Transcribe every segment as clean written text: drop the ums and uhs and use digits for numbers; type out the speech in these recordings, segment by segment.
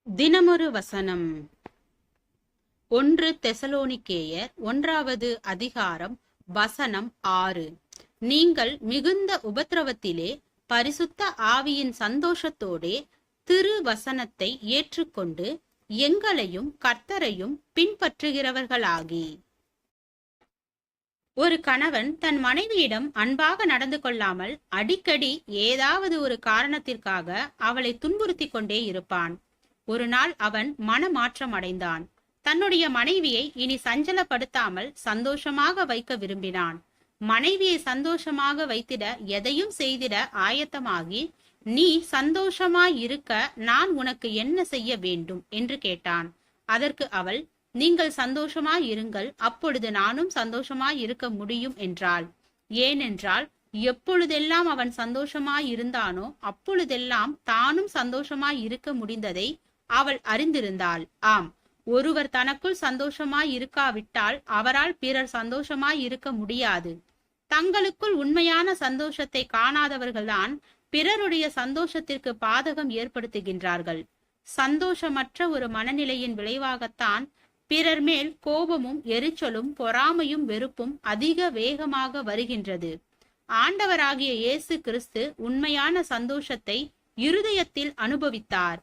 தினமொரு வசனம். 1 தெசலோனிக்கேயர் 1வது அதிகாரம் வசனம் 6. நீங்கள் மிகுந்த உபத்திரவத்திலே பரிசுத்த ஆவியின் சந்தோஷத்தோடே திரு வசனத்தை ஏற்றுக்கொண்டு எங்களையும் கர்த்தரையும் பின்பற்றுகிறவர்களாகி. ஒரு கணவன் தன் மனைவியிடம் அன்பாக நடந்து கொள்ளாமல் அடிக்கடி ஏதாவது ஒரு காரணத்திற்காக அவளை துன்புறுத்தி கொண்டே இருப்பான். ஒரு நாள் அவன் மனமாற்றம் அடைந்தான். தன்னுடைய மனைவியை இனி சஞ்சலப்படுத்தாமல் சந்தோஷமாக வைக்க விரும்பினான். மனைவியை சந்தோஷமாக வைத்திட எதையும் செய்திட ஆயத்தமாகி, நீ சந்தோஷமாய் இருக்க நான் உனக்கு என்ன செய்ய வேண்டும் என்று கேட்டான். அதற்கு அவள், நீங்கள் சந்தோஷமாய் இருங்கள், அப்பொழுது நானும் சந்தோஷமாய் இருக்க முடியும் என்றாள். ஏனென்றால் எப்பொழுதெல்லாம் அவன் சந்தோஷமாய் இருந்தானோ அப்பொழுதெல்லாம் தானும் சந்தோஷமாய் இருக்க முடிந்ததை அவள் அறிந்திருந்தாள். ஆம், ஒருவர் தனக்குள் சந்தோஷமாய் இருக்காவிட்டால் அவரால் பிறர் சந்தோஷமாய் இருக்க முடியாது. தங்களுக்குள் உண்மையான சந்தோஷத்தை காணாதவர்கள்தான் பிறருடைய சந்தோஷத்திற்கு பாதகம் ஏற்படுத்துகின்றார்கள். சந்தோஷமற்ற ஒரு மனநிலையின் விளைவாகத்தான் பிறர் மேல் கோபமும் எரிச்சலும் பொறாமையும் வெறுப்பும் அதிக வேகமாக வருகின்றது. ஆண்டவராகிய இயேசு கிறிஸ்து உண்மையான சந்தோஷத்தை இருதயத்தில் அனுபவித்தார்.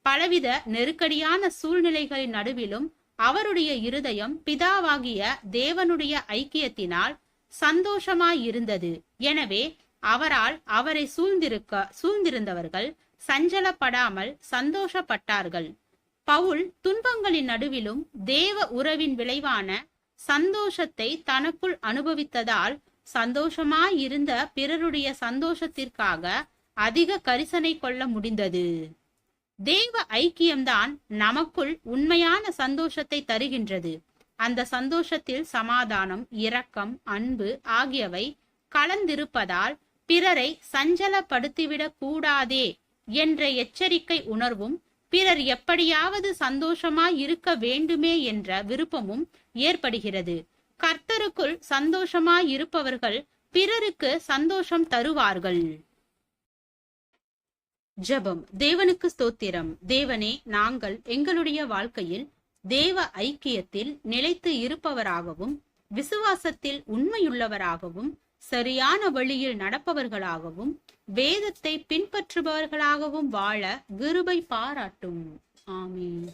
பலவித நெருக்கடியான சூழ்நிலைகளின் நடுவிலும் அவருடைய இருதயம் பிதாவாகிய தேவனுடைய ஐக்கியத்தினால் சந்தோஷமாயிருந்தது. எனவே அவரால் அவரை சூழ்ந்திருந்தவர்கள் சஞ்சலப்படாமல் சந்தோஷப்பட்டார்கள். பவுல் துன்பங்களின் நடுவிலும் தேவ உறவின் விளைவான சந்தோஷத்தை தனக்குள் அனுபவித்ததால் சந்தோஷமாயிருந்த பிறருடைய சந்தோஷத்திற்காக அதிக கரிசனை கொள்ள முடிந்தது. தேவ ஐக்கியம்தான் நமக்குள் உண்மையான சந்தோஷத்தை தருகின்றது. அந்த சந்தோஷத்தில் சமாதானம், இரக்கம், அன்பு ஆகியவை கலந்திருப்பதால் பிறரை சஞ்சலப்படுத்திவிடக் கூடாதே என்ற எச்சரிக்கை உணர்வும், பிறர் எப்படியாவது சந்தோஷமாய் இருக்க வேண்டுமே என்ற விருப்பமும் ஏற்படுகிறது. கர்த்தருக்குள் சந்தோஷமாய் இருப்பவர்கள் பிறருக்கு சந்தோஷம் தருவார்கள். ஜெபம். தேவனுக்கு ஸ்தோத்திரம். தேவனே, நாங்கள் எங்களுடைய வாழ்க்கையில் தேவ ஐக்கியத்தில் நிலைத்து இருப்பவராகவும் விசுவாசத்தில் உண்மையுள்ளவராகவும் சரியான வழியில் நடப்பவர்களாகவும் வேதத்தை பின்பற்றுபவர்களாகவும் வாழ கிருபை பாராட்டும். ஆமென்.